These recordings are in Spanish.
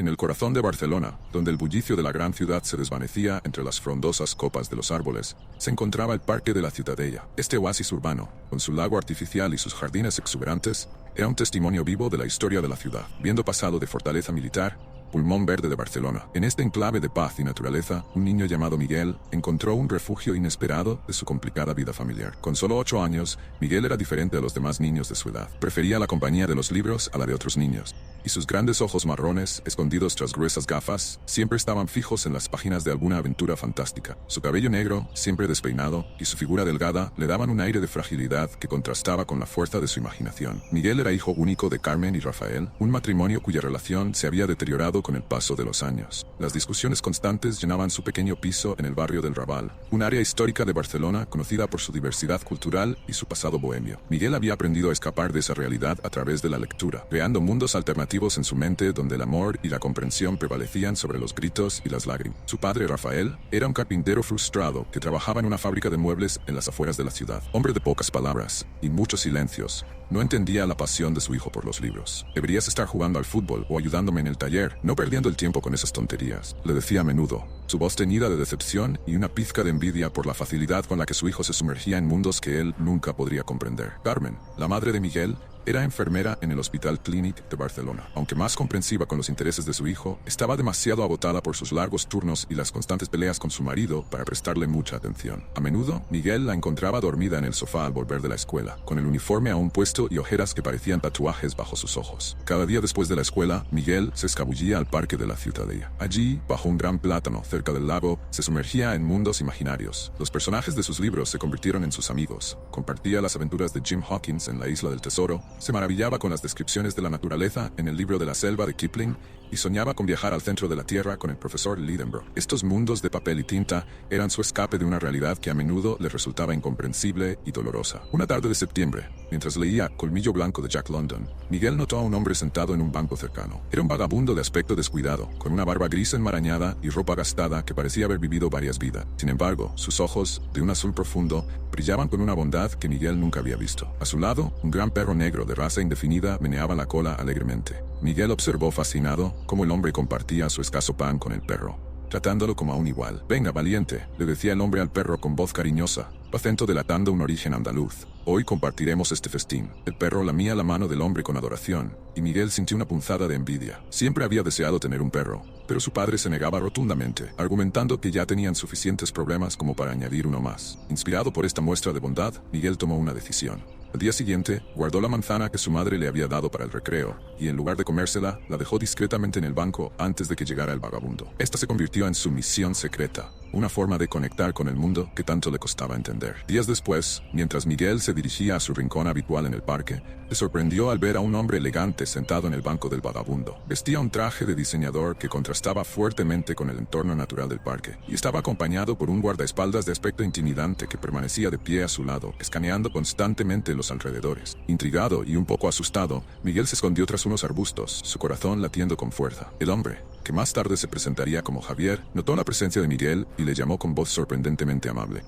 En el corazón de Barcelona, donde el bullicio de la gran ciudad se desvanecía entre las frondosas copas de los árboles, se encontraba el Parque de la Ciutadella. Este oasis urbano, con su lago artificial y sus jardines exuberantes, era un testimonio vivo de la historia de la ciudad, viendo pasado de fortaleza militar, pulmón verde de Barcelona. En este enclave de paz y naturaleza, un niño llamado Miguel encontró un refugio inesperado de su complicada vida familiar. Con solo 8 años, Miguel era diferente a los demás niños de su edad. Prefería la compañía de los libros a la de otros niños, y sus grandes ojos marrones, escondidos tras gruesas gafas, siempre estaban fijos en las páginas de alguna aventura fantástica. Su cabello negro, siempre despeinado, y su figura delgada le daban un aire de fragilidad que contrastaba con la fuerza de su imaginación. Miguel era hijo único de Carmen y Rafael, un matrimonio cuya relación se había deteriorado con el paso de los años. Las discusiones constantes llenaban su pequeño piso en el barrio del Raval, un área histórica de Barcelona conocida por su diversidad cultural y su pasado bohemio. Miguel había aprendido a escapar de esa realidad a través de la lectura, creando mundos alternativos en su mente donde el amor y la comprensión prevalecían sobre los gritos y las lágrimas. Su padre, Rafael, era un carpintero frustrado que trabajaba en una fábrica de muebles en las afueras de la ciudad. Hombre de pocas palabras y muchos silencios, no entendía la pasión de su hijo por los libros. Deberías estar jugando al fútbol o ayudándome en el taller, no perdiendo el tiempo con esas tonterías, le decía a menudo, su voz teñida de decepción y una pizca de envidia por la facilidad con la que su hijo se sumergía en mundos que él nunca podría comprender. Carmen, la madre de Miguel, era enfermera en el Hospital Clínic de Barcelona. Aunque más comprensiva con los intereses de su hijo, estaba demasiado agotada por sus largos turnos y las constantes peleas con su marido para prestarle mucha atención. A menudo, Miguel la encontraba dormida en el sofá al volver de la escuela, con el uniforme aún puesto y ojeras que parecían tatuajes bajo sus ojos. Cada día después de la escuela, Miguel se escabullía al Parque de la Ciutadella. Allí, bajo un gran plátano cerca del lago, se sumergía en mundos imaginarios. Los personajes de sus libros se convirtieron en sus amigos. Compartía las aventuras de Jim Hawkins en la Isla del Tesoro, se maravillaba con las descripciones de la naturaleza en el libro de la selva de Kipling y soñaba con viajar al centro de la Tierra con el profesor Lidenbrock. Estos mundos de papel y tinta eran su escape de una realidad que a menudo le resultaba incomprensible y dolorosa. Una tarde de septiembre, mientras leía Colmillo Blanco de Jack London, Miguel notó a un hombre sentado en un banco cercano. Era un vagabundo de aspecto descuidado, con una barba gris enmarañada y ropa gastada que parecía haber vivido varias vidas. Sin embargo, sus ojos, de un azul profundo, brillaban con una bondad que Miguel nunca había visto. A su lado, un gran perro negro de raza indefinida meneaba la cola alegremente. Miguel observó fascinado cómo el hombre compartía su escaso pan con el perro, tratándolo como a un igual. «Venga, valiente», le decía el hombre al perro con voz cariñosa, acento delatando un origen andaluz. «Hoy compartiremos este festín». El perro lamía la mano del hombre con adoración, y Miguel sintió una punzada de envidia. Siempre había deseado tener un perro, pero su padre se negaba rotundamente, argumentando que ya tenían suficientes problemas como para añadir uno más. Inspirado por esta muestra de bondad, Miguel tomó una decisión. Al día siguiente, guardó la manzana que su madre le había dado para el recreo, y en lugar de comérsela, la dejó discretamente en el banco antes de que llegara el vagabundo. Esta se convirtió en su misión secreta, una forma de conectar con el mundo que tanto le costaba entender. Días después, mientras Miguel se dirigía a su rincón habitual en el parque, le sorprendió al ver a un hombre elegante sentado en el banco del vagabundo. Vestía un traje de diseñador que contrastaba fuertemente con el entorno natural del parque, y estaba acompañado por un guardaespaldas de aspecto intimidante que permanecía de pie a su lado, escaneando constantemente los alrededores. Intrigado y un poco asustado, Miguel se escondió tras unos arbustos, su corazón latiendo con fuerza. El hombre, que más tarde se presentaría como Javier, notó la presencia de Miguel y le llamó con voz sorprendentemente amable.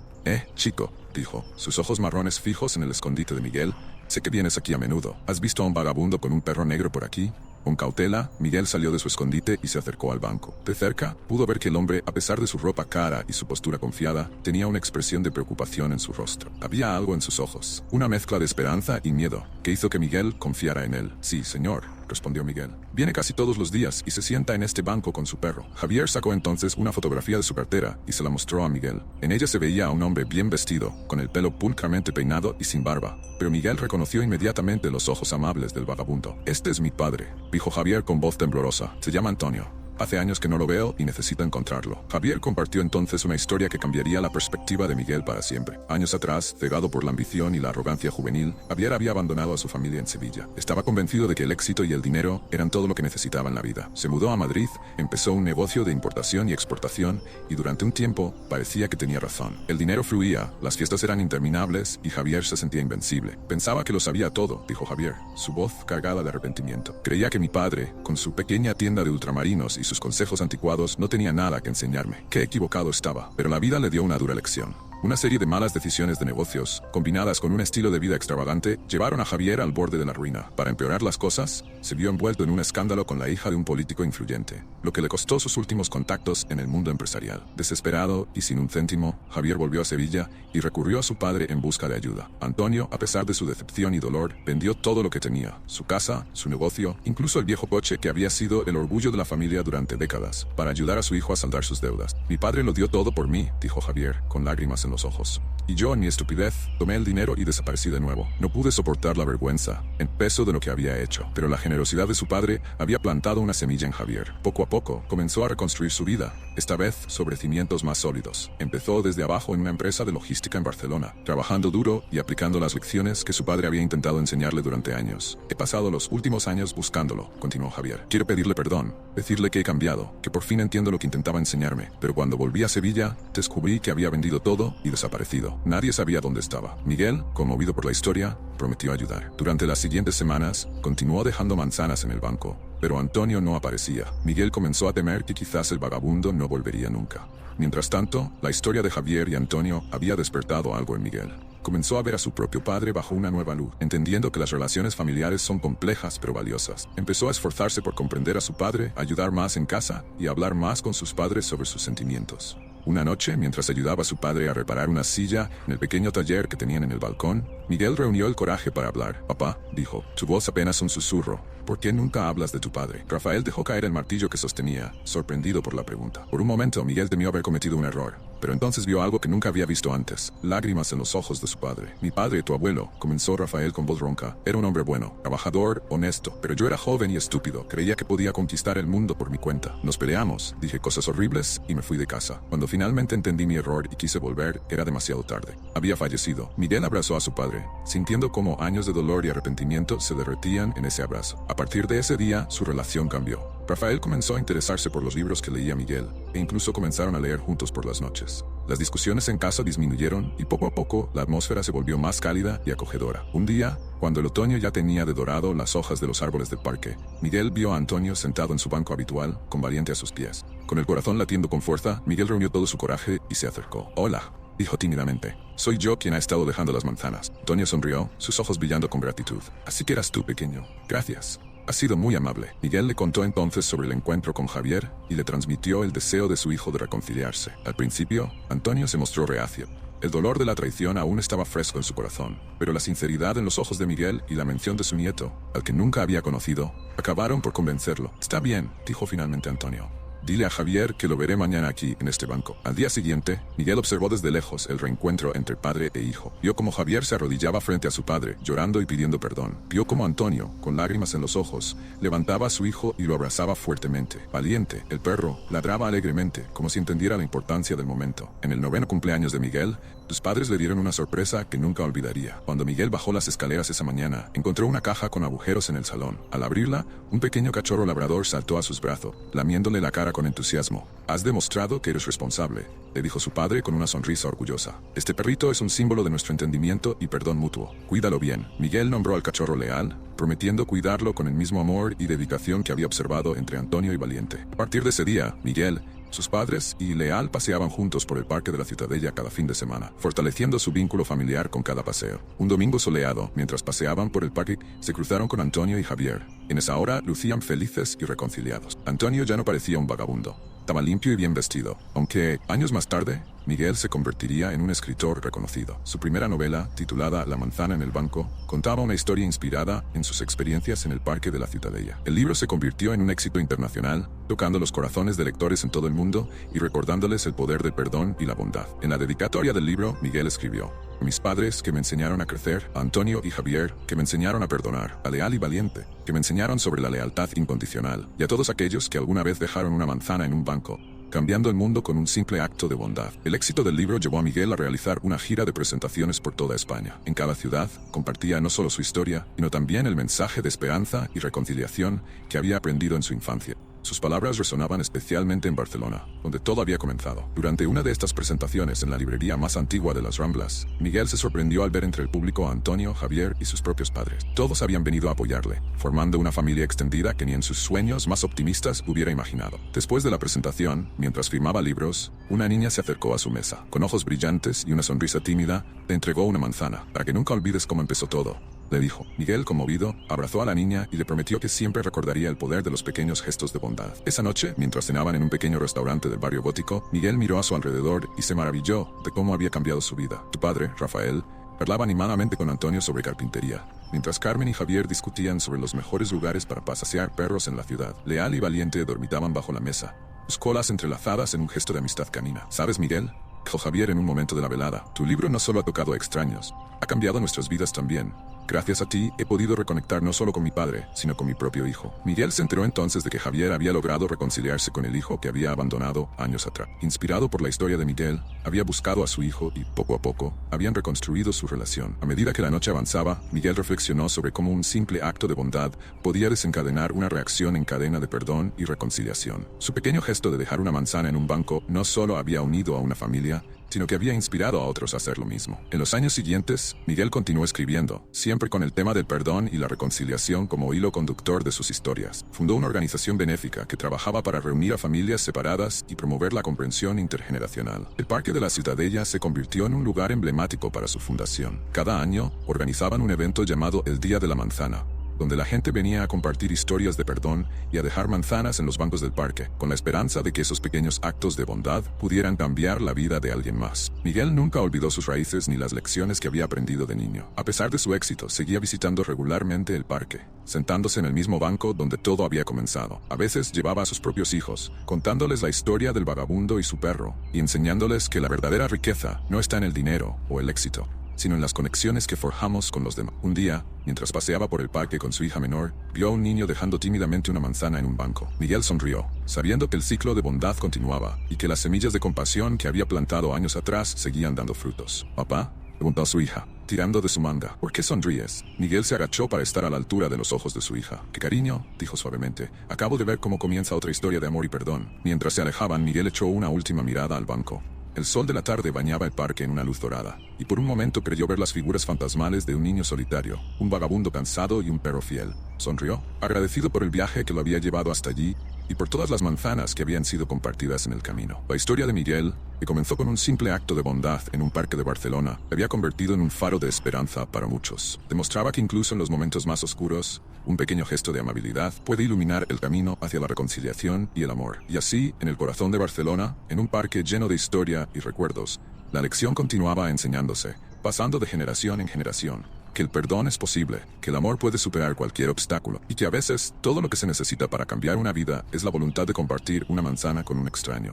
Chico», dijo, sus ojos marrones fijos en el escondite de Miguel, «sé que vienes aquí a menudo. ¿Has visto a un vagabundo con un perro negro por aquí?» Con cautela, Miguel salió de su escondite y se acercó al banco. De cerca, pudo ver que el hombre, a pesar de su ropa cara y su postura confiada, tenía una expresión de preocupación en su rostro. Había algo en sus ojos, una mezcla de esperanza y miedo, que hizo que Miguel confiara en él. «Sí, señor», respondió Miguel. «Viene casi todos los días y se sienta en este banco con su perro». Javier sacó entonces una fotografía de su cartera y se la mostró a Miguel. En ella se veía a un hombre bien vestido, con el pelo pulcramente peinado y sin barba, pero Miguel reconoció inmediatamente los ojos amables del vagabundo. «Este es mi padre», dijo Javier con voz temblorosa. «Se llama Antonio. Hace años que no lo veo y necesito encontrarlo». Javier compartió entonces una historia que cambiaría la perspectiva de Miguel para siempre. Años atrás, cegado por la ambición y la arrogancia juvenil, Javier había abandonado a su familia en Sevilla. Estaba convencido de que el éxito y el dinero eran todo lo que necesitaba en la vida. Se mudó a Madrid, empezó un negocio de importación y exportación y durante un tiempo parecía que tenía razón. El dinero fluía, las fiestas eran interminables y Javier se sentía invencible. «Pensaba que lo sabía todo», dijo Javier, su voz cargada de arrepentimiento. «Creía que mi padre, con su pequeña tienda de ultramarinos y sus consejos anticuados, no tenía nada que enseñarme. Qué equivocado estaba, pero la vida le dio una dura lección. Una serie de malas decisiones de negocios, combinadas con un estilo de vida extravagante, llevaron a Javier al borde de la ruina. Para empeorar las cosas, se vio envuelto en un escándalo con la hija de un político influyente, lo que le costó sus últimos contactos en el mundo empresarial. Desesperado y sin un céntimo, Javier volvió a Sevilla y recurrió a su padre en busca de ayuda. Antonio, a pesar de su decepción y dolor, vendió todo lo que tenía: su casa, su negocio, incluso el viejo coche que había sido el orgullo de la familia durante décadas, para ayudar a su hijo a saldar sus deudas. Mi padre lo dio todo por mí, dijo Javier, con lágrimas en los ojos. Y yo, en mi estupidez, tomé el dinero y desaparecí de nuevo. No pude soportar la vergüenza, el peso de lo que había hecho. Pero la generosidad de su padre había plantado una semilla en Javier. Poco a poco, comenzó a reconstruir su vida, esta vez sobre cimientos más sólidos. Empezó desde abajo en una empresa de logística en Barcelona, trabajando duro y aplicando las lecciones que su padre había intentado enseñarle durante años. He pasado los últimos años buscándolo, continuó Javier. Quiero pedirle perdón, decirle que he cambiado, que por fin entiendo lo que intentaba enseñarme. Pero cuando volví a Sevilla, descubrí que había vendido todo y desaparecido. Nadie sabía dónde estaba. Miguel, conmovido por la historia, prometió ayudar. Durante las siguientes semanas, continuó dejando manzanas en el banco, pero Antonio no aparecía. Miguel comenzó a temer que quizás el vagabundo no volvería nunca. Mientras tanto, la historia de Javier y Antonio había despertado algo en Miguel. Comenzó a ver a su propio padre bajo una nueva luz, entendiendo que las relaciones familiares son complejas pero valiosas. Empezó a esforzarse por comprender a su padre, ayudar más en casa y hablar más con sus padres sobre sus sentimientos. Una noche, mientras ayudaba a su padre a reparar una silla en el pequeño taller que tenían en el balcón, Miguel reunió el coraje para hablar. Papá, dijo, tu voz apenas un susurro. ¿Por qué nunca hablas de tu padre? Rafael dejó caer el martillo que sostenía, sorprendido por la pregunta. Por un momento, Miguel temió haber cometido un error, pero entonces vio algo que nunca había visto antes: lágrimas en los ojos de su padre. Mi padre, tu abuelo, comenzó Rafael con voz ronca, era un hombre bueno, trabajador, honesto, pero yo era joven y estúpido, creía que podía conquistar el mundo por mi cuenta. Nos peleamos, dije cosas horribles y me fui de casa. Cuando finalmente entendí mi error y quise volver, era demasiado tarde. Había fallecido. Miguel abrazó a su padre, sintiendo cómo años de dolor y arrepentimiento se derretían en ese abrazo. A partir de ese día, su relación cambió. Rafael comenzó a interesarse por los libros que leía Miguel, e incluso comenzaron a leer juntos por las noches. Las discusiones en casa disminuyeron y poco a poco la atmósfera se volvió más cálida y acogedora. Un día, cuando el otoño ya tenía de dorado las hojas de los árboles del parque, Miguel vio a Antonio sentado en su banco habitual, con Valiente a sus pies. Con el corazón latiendo con fuerza, Miguel reunió todo su coraje y se acercó. «Hola», dijo tímidamente. «Soy yo quien ha estado dejando las manzanas». Antonio sonrió, sus ojos brillando con gratitud. «Así que eras tú, pequeño. Gracias. Has sido muy amable». Miguel le contó entonces sobre el encuentro con Javier y le transmitió el deseo de su hijo de reconciliarse. Al principio, Antonio se mostró reacio. El dolor de la traición aún estaba fresco en su corazón, pero la sinceridad en los ojos de Miguel y la mención de su nieto, al que nunca había conocido, acabaron por convencerlo. «Está bien», dijo finalmente Antonio. «Dile a Javier que lo veré mañana aquí, en este banco». Al día siguiente, Miguel observó desde lejos el reencuentro entre padre e hijo. Vio cómo Javier se arrodillaba frente a su padre, llorando y pidiendo perdón. Vio cómo Antonio, con lágrimas en los ojos, levantaba a su hijo y lo abrazaba fuertemente. Valiente, el perro, ladraba alegremente, como si entendiera la importancia del momento. En el 9º cumpleaños de Miguel, sus padres le dieron una sorpresa que nunca olvidaría. Cuando Miguel bajó las escaleras esa mañana, encontró una caja con agujeros en el salón. Al abrirla, un pequeño cachorro labrador saltó a sus brazos, lamiéndole la cara con entusiasmo. «Has demostrado que eres responsable», le dijo su padre con una sonrisa orgullosa. «Este perrito es un símbolo de nuestro entendimiento y perdón mutuo. Cuídalo bien». Miguel nombró al cachorro Leal, prometiendo cuidarlo con el mismo amor y dedicación que había observado entre Antonio y Valiente. A partir de ese día, Miguel, sus padres y Leal paseaban juntos por el parque de la Ciutadella cada fin de semana, fortaleciendo su vínculo familiar con cada paseo. Un domingo soleado, mientras paseaban por el parque, se cruzaron con Antonio y Javier. En esa hora lucían felices y reconciliados. Antonio ya no parecía un vagabundo. Estaba limpio y bien vestido, aunque, años más tarde, Miguel se convertiría en un escritor reconocido. Su primera novela, titulada La manzana en el banco, contaba una historia inspirada en sus experiencias en el parque de la Ciutadella. El libro se convirtió en un éxito internacional, tocando los corazones de lectores en todo el mundo y recordándoles el poder del perdón y la bondad. En la dedicatoria del libro, Miguel escribió: «A mis padres, que me enseñaron a crecer, a Antonio y Javier, que me enseñaron a perdonar, a Leal y Valiente, que me enseñaron sobre la lealtad incondicional, y a todos aquellos que alguna vez dejaron una manzana en un banco, cambiando el mundo con un simple acto de bondad». El éxito del libro llevó a Miguel a realizar una gira de presentaciones por toda España. En cada ciudad, compartía no solo su historia, sino también el mensaje de esperanza y reconciliación que había aprendido en su infancia. Sus palabras resonaban especialmente en Barcelona, donde todo había comenzado. Durante una de estas presentaciones en la librería más antigua de las Ramblas, Miguel se sorprendió al ver entre el público a Antonio, Javier y sus propios padres. Todos habían venido a apoyarle, formando una familia extendida que ni en sus sueños más optimistas hubiera imaginado. Después de la presentación, mientras firmaba libros, una niña se acercó a su mesa. Con ojos brillantes y una sonrisa tímida, le entregó una manzana. Para que nunca olvides cómo empezó todo, le dijo. Miguel, conmovido, abrazó a la niña y le prometió que siempre recordaría el poder de los pequeños gestos de bondad. Esa noche, mientras cenaban en un pequeño restaurante del barrio gótico, Miguel miró a su alrededor y se maravilló de cómo había cambiado su vida. Su padre, Rafael, hablaba animadamente con Antonio sobre carpintería, mientras Carmen y Javier discutían sobre los mejores lugares para pasear perros en la ciudad. Leal y Valiente dormitaban bajo la mesa, sus colas entrelazadas en un gesto de amistad canina. ¿Sabes, Miguel?, dijo Javier en un momento de la velada, tu libro no solo ha tocado a extraños, ha cambiado nuestras vidas también. Gracias a ti, he podido reconectar no solo con mi padre, sino con mi propio hijo. Miguel se enteró entonces de que Javier había logrado reconciliarse con el hijo que había abandonado años atrás. Inspirado por la historia de Miguel, había buscado a su hijo y, poco a poco, habían reconstruido su relación. A medida que la noche avanzaba, Miguel reflexionó sobre cómo un simple acto de bondad podía desencadenar una reacción en cadena de perdón y reconciliación. Su pequeño gesto de dejar una manzana en un banco no solo había unido a una familia, sino que había inspirado a otros a hacer lo mismo. En los años siguientes, Miguel continuó escribiendo, siempre con el tema del perdón y la reconciliación como hilo conductor de sus historias. Fundó una organización benéfica que trabajaba para reunir a familias separadas y promover la comprensión intergeneracional. El Parque de la Ciutadella se convirtió en un lugar emblemático para su fundación. Cada año, organizaban un evento llamado el Día de la Manzana, donde la gente venía a compartir historias de perdón y a dejar manzanas en los bancos del parque, con la esperanza de que esos pequeños actos de bondad pudieran cambiar la vida de alguien más. Miguel nunca olvidó sus raíces ni las lecciones que había aprendido de niño. A pesar de su éxito, seguía visitando regularmente el parque, sentándose en el mismo banco donde todo había comenzado. A veces llevaba a sus propios hijos, contándoles la historia del vagabundo y su perro, y enseñándoles que la verdadera riqueza no está en el dinero o el éxito, sino en las conexiones que forjamos con los demás. Un día, mientras paseaba por el parque con su hija menor, vio a un niño dejando tímidamente una manzana en un banco. Miguel sonrió, sabiendo que el ciclo de bondad continuaba y que las semillas de compasión que había plantado años atrás seguían dando frutos. «¿Papá?», preguntó a su hija, tirando de su manga. «¿Por qué sonríes?». Miguel se agachó para estar a la altura de los ojos de su hija. «Qué cariño», dijo suavemente. «Acabo de ver cómo comienza otra historia de amor y perdón». Mientras se alejaban, Miguel echó una última mirada al banco. El sol de la tarde bañaba el parque en una luz dorada, y por un momento creyó ver las figuras fantasmales de un niño solitario, un vagabundo cansado y un perro fiel. Sonrió, agradecido por el viaje que lo había llevado hasta allí, y por todas las manzanas que habían sido compartidas en el camino. La historia de Miguel, que comenzó con un simple acto de bondad en un parque de Barcelona, se había convertido en un faro de esperanza para muchos. Demostraba que incluso en los momentos más oscuros, un pequeño gesto de amabilidad puede iluminar el camino hacia la reconciliación y el amor. Y así, en el corazón de Barcelona, en un parque lleno de historia y recuerdos, la lección continuaba enseñándose, pasando de generación en generación, que el perdón es posible, que el amor puede superar cualquier obstáculo, y que a veces todo lo que se necesita para cambiar una vida es la voluntad de compartir una manzana con un extraño.